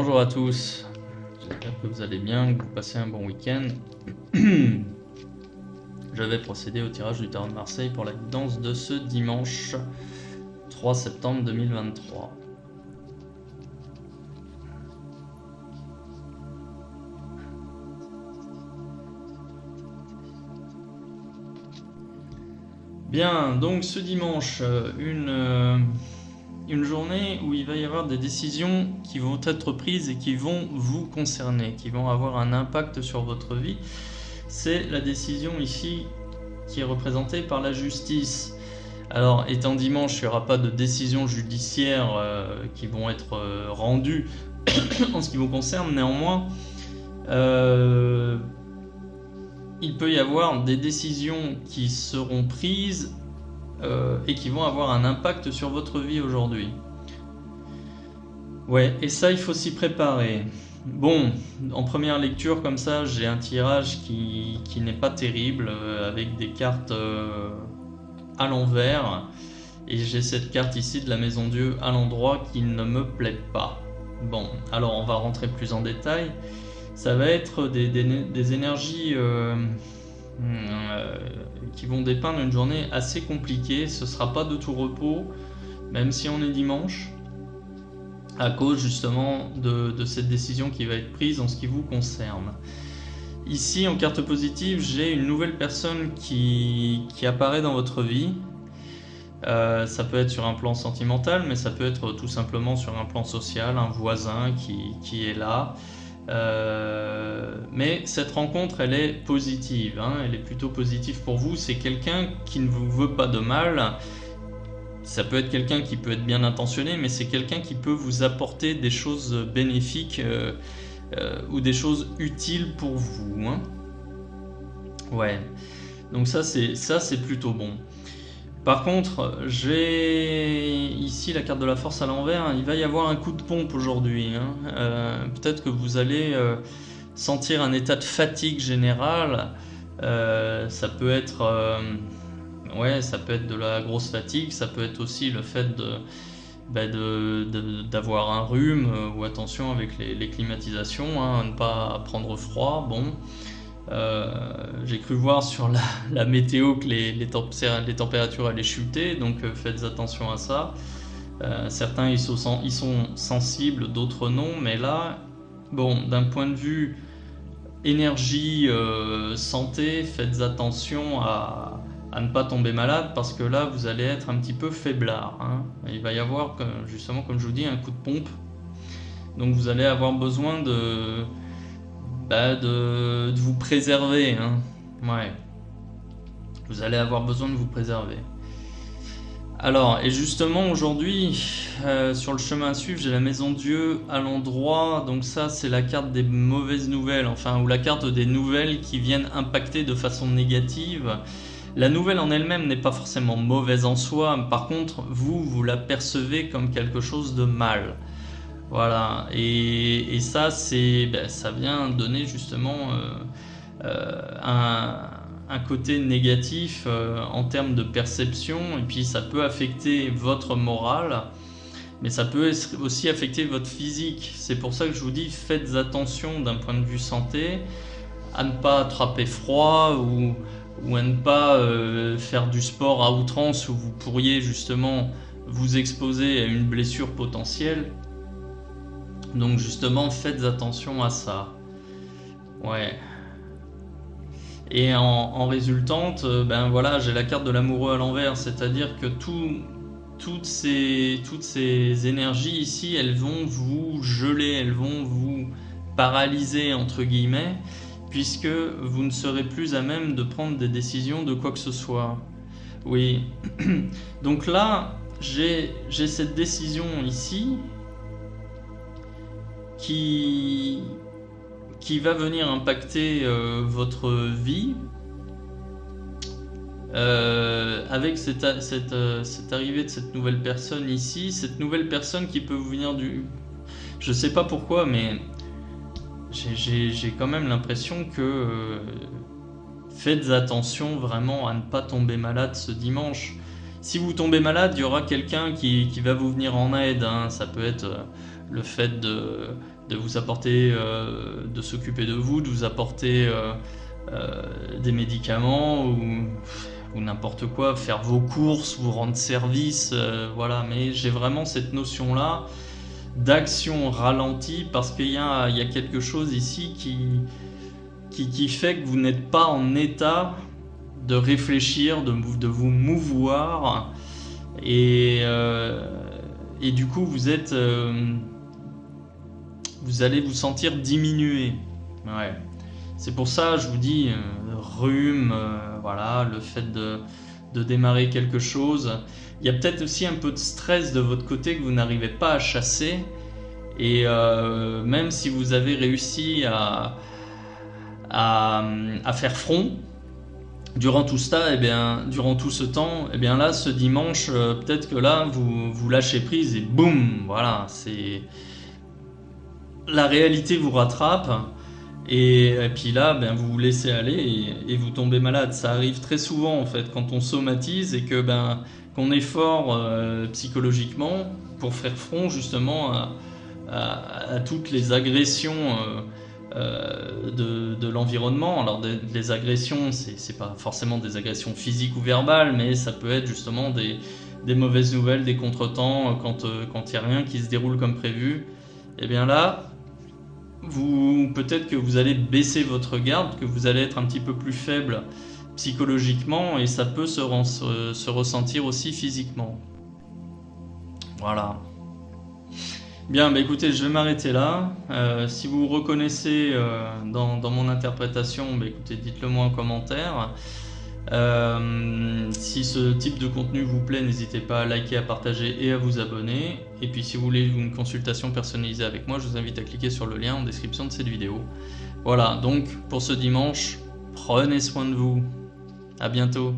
Bonjour à tous, j'espère que vous allez bien, que vous passez un bon week-end. Je vais procéder au tirage du tarot de Marseille pour la guidance de ce dimanche 3 septembre 2023. Bien, donc ce dimanche, une journée où il va y avoir des décisions qui vont être prises et qui vont vous concerner, qui vont avoir un impact sur votre vie. C'est la décision ici qui est représentée par la justice. Alors, étant dimanche, il n'y aura pas de décisions judiciaires qui vont être rendues en ce qui vous concerne. Néanmoins, il peut y avoir des décisions qui seront prises et qui vont avoir un impact sur votre vie aujourd'hui. Ouais, et ça, il faut s'y préparer. Bon, en première lecture, comme ça, j'ai un tirage qui n'est pas terrible, avec des cartes à l'envers. Et j'ai cette carte ici de la Maison Dieu à l'endroit qui ne me plaît pas. Bon, alors on va rentrer plus en détail. Ça va être des énergies qui vont dépeindre une journée assez compliquée. Ce ne sera pas de tout repos, même si on est dimanche, à cause justement de cette décision qui va être prise en ce qui vous concerne. Ici, en carte positive, j'ai une nouvelle personne qui apparaît dans votre vie. Ça peut être sur un plan sentimental, mais ça peut être tout simplement sur un plan social, un voisin qui est là. Mais cette rencontre, elle est positive, hein, elle est plutôt positive pour vous. C'est quelqu'un qui ne vous veut pas de mal. Ça peut être quelqu'un qui peut être bien intentionné, mais c'est quelqu'un qui peut vous apporter des choses bénéfiques ou des choses utiles pour vous, hein. Ouais, donc ça c'est plutôt bon. Par contre, j'ai ici la carte de la force à l'envers. Il va y avoir un coup de pompe aujourd'hui, hein. Peut-être que vous allez sentir un état de fatigue générale. Ça peut être, ça peut être de la grosse fatigue. Ça peut être aussi le fait d'avoir un rhume, ou attention avec les climatisations, hein, à ne pas prendre froid. Bon. J'ai cru voir sur la météo que les températures allaient chuter, donc faites attention à ça. Certains ils sont sensibles, d'autres non, mais là, bon, d'un point de vue énergie, santé, faites attention à ne pas tomber malade, parce que là vous allez être un petit peu faiblard, hein. Il va y avoir, justement, comme je vous dis, un coup de pompe, donc vous allez avoir besoin de vous préserver, hein. Ouais. Vous allez avoir besoin de vous préserver. Alors, et justement aujourd'hui, sur le chemin à suivre, j'ai la Maison Dieu à l'endroit. Donc ça, c'est la carte des mauvaises nouvelles, enfin, ou la carte des nouvelles qui viennent impacter de façon négative. La nouvelle en elle-même n'est pas forcément mauvaise en soi. Par contre, vous la percevez comme quelque chose de mal. Voilà, et ça, ça vient donner justement un côté négatif en termes de perception, et puis ça peut affecter votre morale, mais ça peut aussi affecter votre physique. C'est pour ça que je vous dis, faites attention d'un point de vue santé, à ne pas attraper froid ou à ne pas faire du sport à outrance, où vous pourriez justement vous exposer à une blessure potentielle. Donc justement, faites attention à ça. Ouais. Et en résultante, ben voilà, j'ai la carte de l'amoureux à l'envers, c'est-à-dire que toutes ces énergies ici, elles vont vous geler, elles vont vous paralyser, entre guillemets, puisque vous ne serez plus à même de prendre des décisions de quoi que ce soit. Oui. Donc là, j'ai cette décision ici qui va venir impacter votre vie, avec cette arrivée de cette nouvelle personne ici, cette nouvelle personne qui peut vous venir je sais pas pourquoi, mais j'ai quand même l'impression que faites attention vraiment à ne pas tomber malade ce dimanche. Si vous tombez malade, il y aura quelqu'un qui va vous venir en aide, hein. Ça peut être le fait de vous apporter, de s'occuper de vous, de vous apporter des médicaments ou n'importe quoi, faire vos courses, vous rendre service, voilà. Mais j'ai vraiment cette notion-là d'action ralentie parce qu'il y a quelque chose ici qui fait que vous n'êtes pas en état de réfléchir, de vous mouvoir et du coup vous allez vous sentir diminué. Ouais. C'est pour ça, je vous dis, rhume, voilà, le fait de démarrer quelque chose. Il y a peut-être aussi un peu de stress de votre côté que vous n'arrivez pas à chasser. Et même si vous avez réussi à faire front, durant tout ça, durant tout ce temps, là, ce dimanche, peut-être que là, vous lâchez prise et boum, voilà, la réalité vous rattrape. Et puis là, vous vous laissez aller et vous tombez malade. Ça arrive très souvent en fait quand on somatise et que qu'on est fort psychologiquement pour faire front justement à toutes les agressions de l'environnement. Alors les agressions, c'est pas forcément des agressions physiques ou verbales, mais ça peut être justement des mauvaises nouvelles, des contretemps quand il n'y a rien qui se déroule comme prévu. Et bien là, peut-être que vous allez baisser votre garde, que vous allez être un petit peu plus faible psychologiquement et ça peut se ressentir aussi physiquement. Voilà. Bien, écoutez, je vais m'arrêter là. Si vous reconnaissez dans mon interprétation, écoutez, dites-le moi en commentaire. Si ce type de contenu vous plaît, n'hésitez pas à liker, à partager et à vous abonner. Et puis si vous voulez une consultation personnalisée avec moi, je vous invite à cliquer sur le lien en description de cette vidéo. Voilà, donc pour ce dimanche, prenez soin de vous. À bientôt.